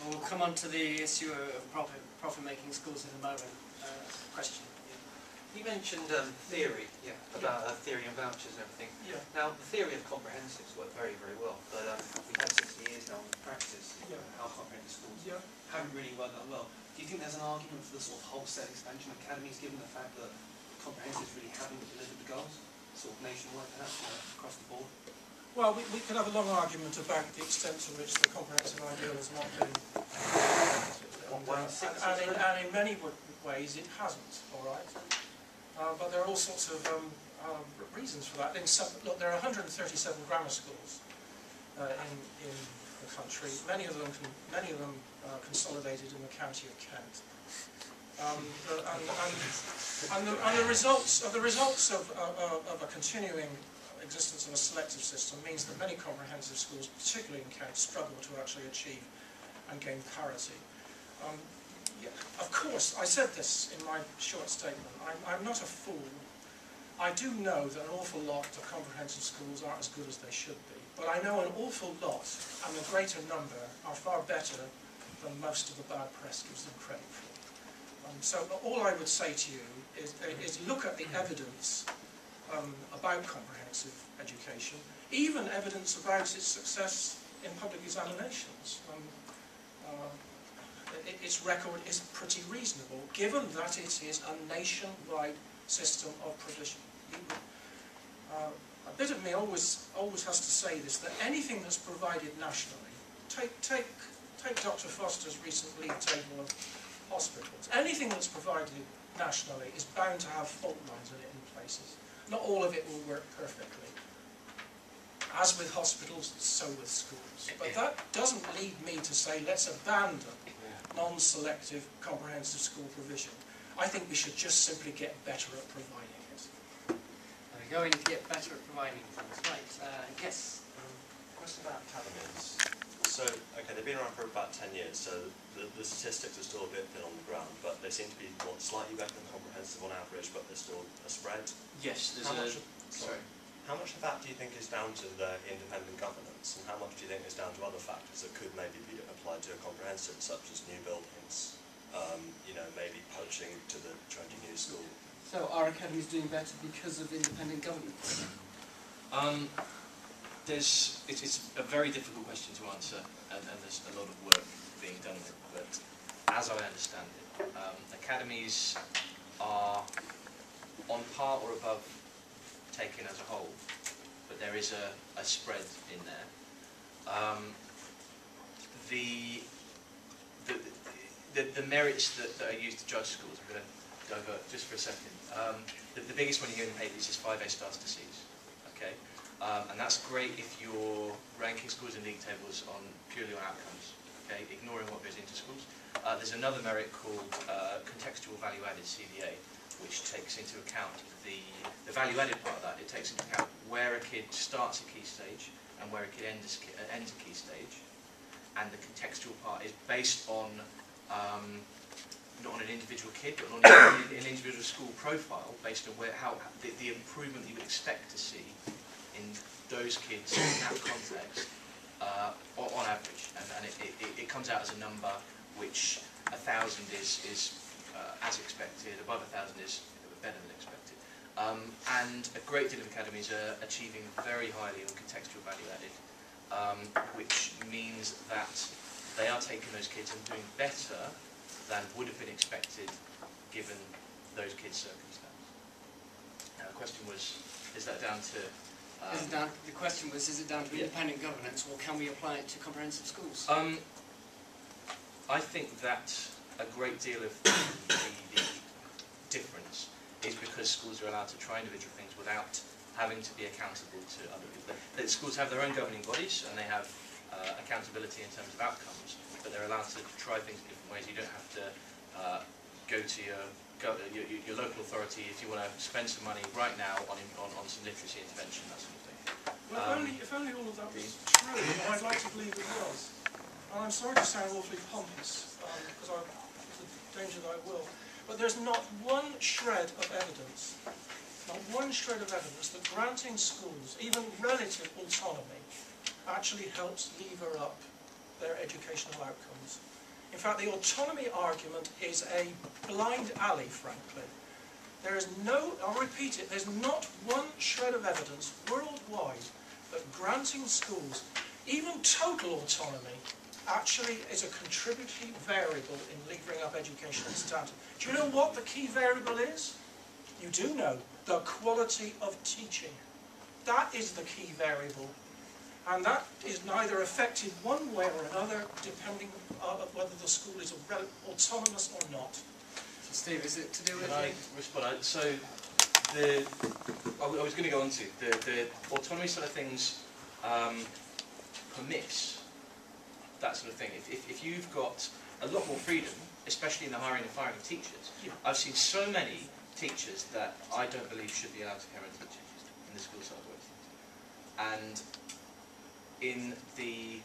We'll come on to the issue of profit-making schools in a moment. Question. You mentioned theory, about theory and vouchers and everything. Yeah. Now, the theory of comprehensives work very, very well, but we've had 60 years now in practice. Our comprehensive schools haven't really worked that well. Do you think there's an argument for the sort of wholesale expansion of academies, given the fact that comprehensives really haven't delivered the goals, sort of nationwide perhaps, across the board? Well, we could have a long argument about the extent to which the comprehensive ideal has not been implemented, and in many ways it hasn't, all right? But there are all sorts of reasons for that. Look, there are 137 grammar schools in the country. Many of them consolidated in the county of Kent. And the results of a continuing existence of a selective system means that many comprehensive schools, particularly in Kent, struggle to actually achieve and gain parity. Of course, I said this in my short statement, I'm not a fool. I do know that an awful lot of comprehensive schools aren't as good as they should be, but I know an awful lot, and the greater number, are far better than most of the bad press gives them credit for. So all I would say to you is look at the evidence about comprehensive education, even evidence about its success in public examinations. Its record is pretty reasonable, given that it is a nationwide system of provision. A bit of me always has to say this, that anything that's provided nationally, take Dr. Foster's recent league table of hospitals, anything that's provided nationally is bound to have fault lines in it in places. Not all of it will work perfectly. As with hospitals, so with schools. But that doesn't lead me to say, let's abandon non-selective comprehensive school provision. I think we should just simply get better at providing it. We're going to get better at providing things. Right, yes? Question about academies. So, okay, they've been around for about 10 years, so the statistics are still a bit thin on the ground, but they seem to be slightly better than comprehensive on average, but there's still a spread. Yes, there's How much of that do you think is down to the independent governance, and how much do you think is down to other factors that could maybe be applied to a comprehensive, such as new buildings, maybe poaching to the trendy new school? So are academies doing better because of independent governance? It's a very difficult question to answer, and there's a lot of work being done with it, but as I understand it, academies are on par or above taken as a whole, but there is a spread in there. The merits that are used to judge schools, I'm going to divert just for a second. The biggest one you hear in the papers is 5 A-stars to C's, okay? And that's great if you're ranking schools in league tables purely on outcomes, okay, ignoring what goes into schools. There's another merit called contextual value-added, CVA, which takes into account the value-added part of that. It takes into account where a kid starts a key stage and where a kid ends a key stage, and the contextual part is based on not on an individual kid, but on an individual school profile, based on the improvement you would expect to see in those kids in that context on average, and it comes out as a number which 1,000 is as expected, above 1,000 is better than expected. And a great deal of academies are achieving very highly on contextual value added, which means that they are taking those kids and doing better than would have been expected given those kids' circumstance. Now the question was, is that down to... the question was, is it down to independent governance, or can we apply it to comprehensive schools? I think that a great deal of the difference is because schools are allowed to try individual things without having to be accountable to other people. The schools have their own governing bodies and they have accountability in terms of outcomes, but they're allowed to try things in different ways. You don't have to go to your local authority if you want to spend some money right now on some literacy intervention, that sort of thing. Well, if only all of that was true, I'd like to believe it was. And I'm sorry to sound awfully pompous, because there's a danger that I will, but there's not one shred of evidence, that granting schools even relative autonomy actually helps lever up their educational outcomes. In fact, the autonomy argument is a blind alley, frankly. There is no, I'll repeat it, there's not one shred of evidence worldwide that granting schools, even total autonomy, actually is a contributory variable in levering up educational standard. Do you know what the key variable is? You do know, the quality of teaching. That is the key variable. And that is neither affected one way or another, depending on whether the school is autonomous or not. So Steve, is it to do with... Can I respond? So, I was going to go on to the autonomy sort of things permits that sort of thing. If you've got a lot more freedom, especially in the hiring and firing of teachers, I've seen so many teachers that I don't believe should be allowed to carry on teaching in the school side work. And in the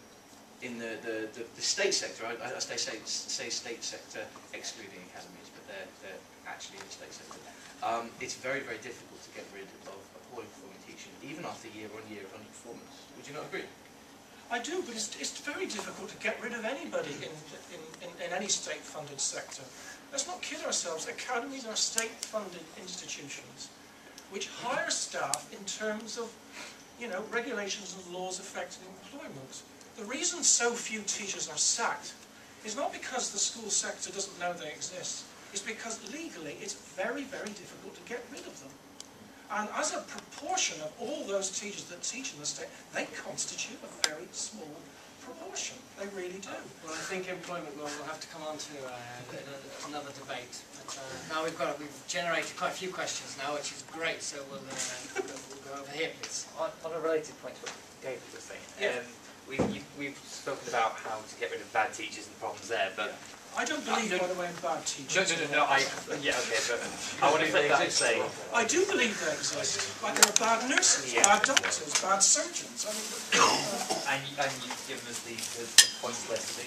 state sector, I say state sector excluding academies, but they're actually in the state sector. It's very, very difficult to get rid of appalling performing teaching, even after year on year of underperformance. Would you not agree? I do, but it's very difficult to get rid of anybody in any state-funded sector. Let's not kid ourselves. Academies are state-funded institutions which hire staff in terms of, you know, regulations and laws affecting employment. The reason so few teachers are sacked is not because the school sector doesn't know they exist. It's because legally it's very, very difficult to get rid of them. And as a proportion of all those teachers that teach in the state, they constitute a very small proportion. They really do. Well, I think employment law will have to come on to another debate. But, now we've generated quite a few questions now, which is great. So we'll go over here, please. On a related point to what David was saying, we've spoken about how to get rid of bad teachers and problems there, but I don't believe, by the way, in bad teachers. No, yeah, okay, but I want to flip that and say, I do believe they exist. Like there are bad nurses, bad doctors, bad surgeons. I mean, and you've given us the points list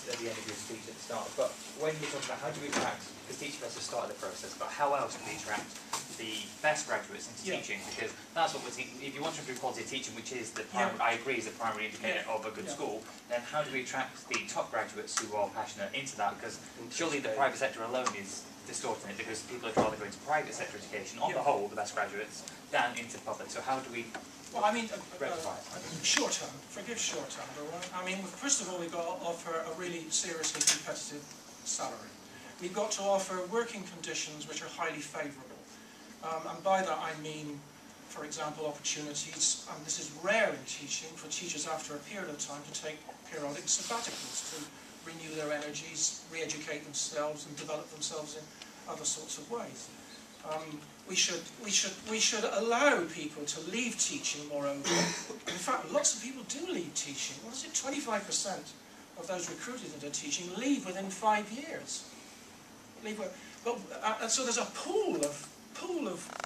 at the end of your speech at the start. But when you're talking about how do we attract, because teachers have started the process, but how else do we attract the best graduates into teaching? Because that's what we're teaching. If you want to improve quality of teaching, which is the primary, I agree, is the primary indicator of a good school, then how do we attract the top graduates who are passionate into that? Because surely the private sector alone is distorting it, because people are rather going to private sector education, on the whole, the best graduates, than into public. So how do we well, I mean, rectify it? Shorthand, forgive shorthand, all right? I mean, first of all, we've got to offer a really seriously competitive salary. We've got to offer working conditions which are highly favourable. And by that I mean, for example, opportunities, and this is rare in teaching, for teachers after a period of time to take periodic sabbaticals to renew their energies, re-educate themselves and develop themselves in other sorts of ways. We should allow people to leave teaching, moreover. In fact, lots of people do leave teaching. What is it, 25% of those recruited into teaching leave within 5 years. And so there's a pool of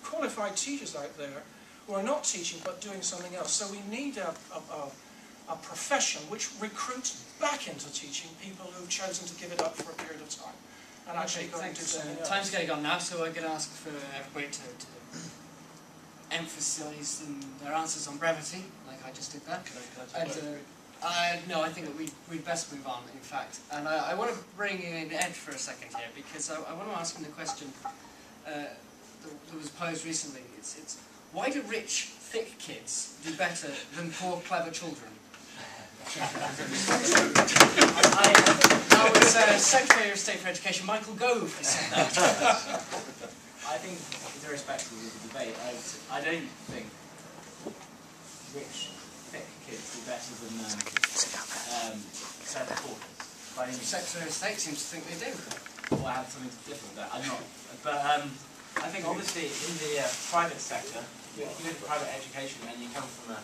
qualified teachers out there who are not teaching but doing something else. So we need a profession which recruits back into teaching people who've chosen to give it up for a period of time and actually go and do something else. Time's getting on now, so I'm going to ask for everybody to emphasise their answers on brevity, like I just did that. No, I think that we'd best move on, in fact. And I want to bring in Ed for a second here, because I want to ask him the question that was posed recently. It's why do rich, thick kids do better than poor, clever children? That was Secretary of State for Education, Michael Gove, who said that. I think, irrespective of the debate, I don't think rich, thick kids do better than clever paupers. The Secretary of State seems to think they do. Well, I have something different with that. I'm not. But I think obviously in the private sector, if you go to private education and you come from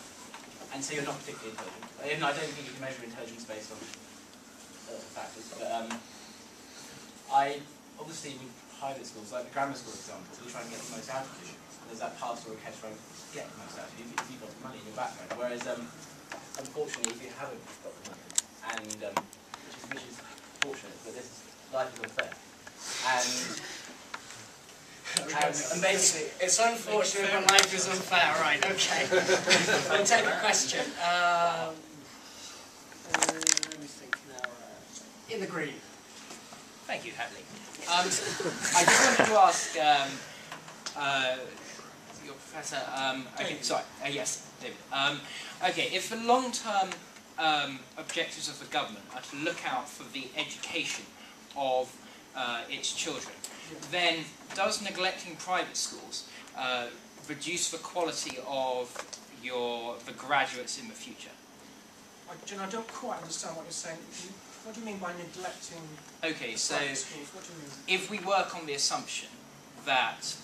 and so you're not particularly intelligent. I don't think you can measure intelligence based on factors. But obviously with private schools, like the grammar school example, you're trying to get the most out of you. There's that pastoral catch trying to get the most out of you if you've got the money in your background. Whereas unfortunately, if you haven't got the money, and which is fortunate, but this is life is unfair. And basically, it's unfortunate, but life is unfair. Right, okay. I'll take a question. Let me think. in the green. Thank you, Hadley. I just wanted to ask your professor. Yes, David. Okay, if the long-term objectives of the government are to look out for the education of its children, then does neglecting private schools reduce the quality of the graduates in the future? I don't quite understand what you're saying. What do you mean by neglecting Okay, so private schools? What do you mean? if we work on the assumption that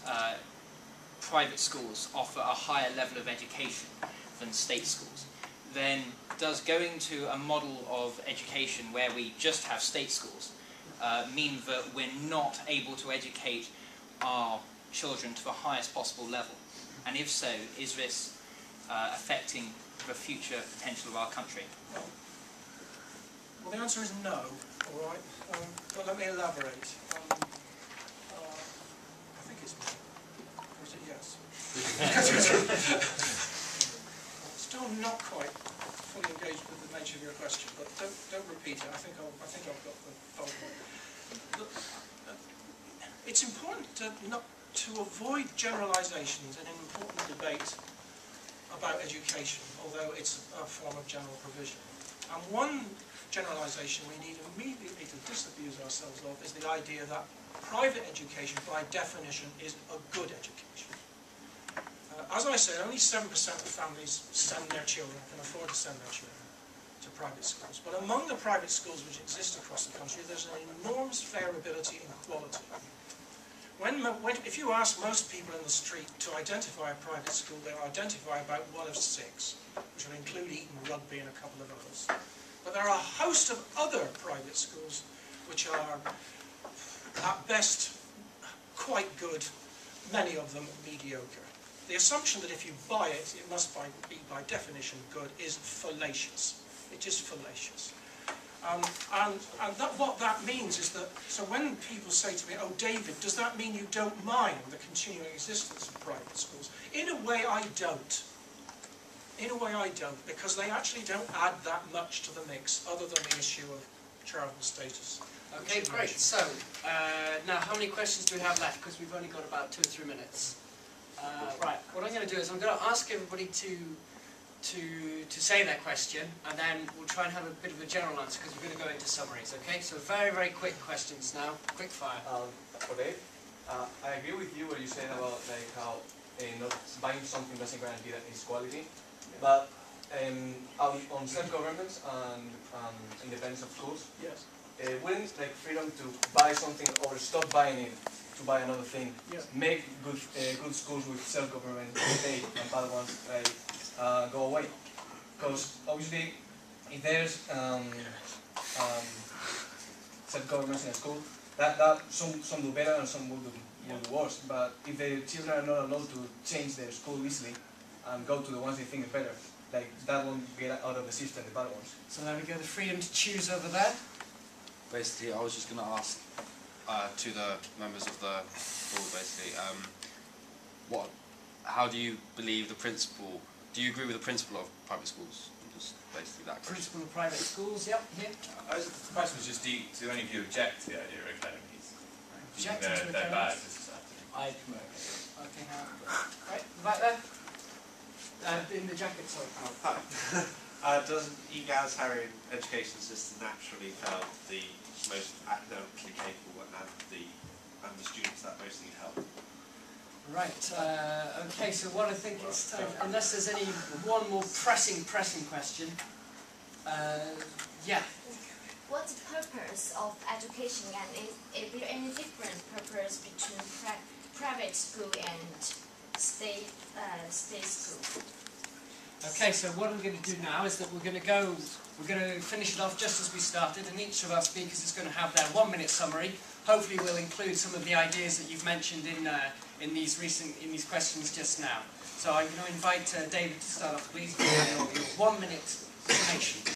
private schools offer a higher level of education than state schools, then does going to a model of education where we just have state schools mean that we're not able to educate our children to the highest possible level? And if so, is this affecting the future potential of our country? Well, the answer is no, all right, but let me elaborate. I think it's no, or is it yes? Still not quite fully engaged with the nature of your question, but don't repeat it. I think I've got the whole point. Look, it's important to avoid generalisations in an important debate about education, although it's a form of general provision. And one generalisation we need immediately to disabuse ourselves of is the idea that private education, by definition, is a good education. As I said, only 7% of families send their children, can afford to send their children to private schools. But among the private schools which exist across the country, there's an enormous variability in quality. If you ask most people in the street to identify a private school, they'll identify about 1 of 6, which will include Eton, Rugby and a couple of others. But there are a host of other private schools which are, at best, quite good, many of them mediocre. The assumption that if you buy it, it must be by definition good is fallacious. It is fallacious. What that means is that, so when people say to me, oh David, does that mean you don't mind the continuing existence of private schools? In a way I don't. In a way I don't, because they actually don't add that much to the mix, other than the issue of charitable status. Okay, great. So, now how many questions do we have left? Because we've only got about 2 or 3 minutes. Right, what I'm going to do is I'm going to ask everybody to say their question, and then we'll try and have a bit of a general answer, because we're going to go into summaries, okay? So very, very quick questions now. Quick fire. For Dave, I agree with you what you said about like how not buying something doesn't guarantee that it's quality. But on self-government and independence of schools, Yes. Wouldn't like freedom to buy something or stop buying it to buy another thing make good schools with self-government state and bad ones like go away? Because obviously, if there's self-government in a school, that some do better and some will do worse. But if the children are not allowed to change their school easily and go to the ones they think are better, like that won't get out of the system, the bad ones. So there we go, the freedom to choose over there. Basically, I was just going to ask to the members of the board, basically, how do you believe the principle? Do you agree with the principle of private schools? Just basically that question. Principle of private schools, yep, here. The question was just, do any of you object to the idea of academies? Object Do you think to they're bad academies? for society? I promote it. Okay, now, right, back there. In the jacket, sorry. Oh, hi. Does egalitarian education system naturally help the most academically capable and the students that most need help? Right, okay, so what I think it's time, unless there's any one more pressing question, yeah. What's the purpose of education, and is there any different purpose between private school and state school? Okay, so what we're going to do now is that we're going to finish it off just as we started, and each of our speakers is going to have their 1-minute summary. Hopefully we'll include some of the ideas that you've mentioned in these questions just now. So I'm going to invite David to start off, please, with your 1-minute summation.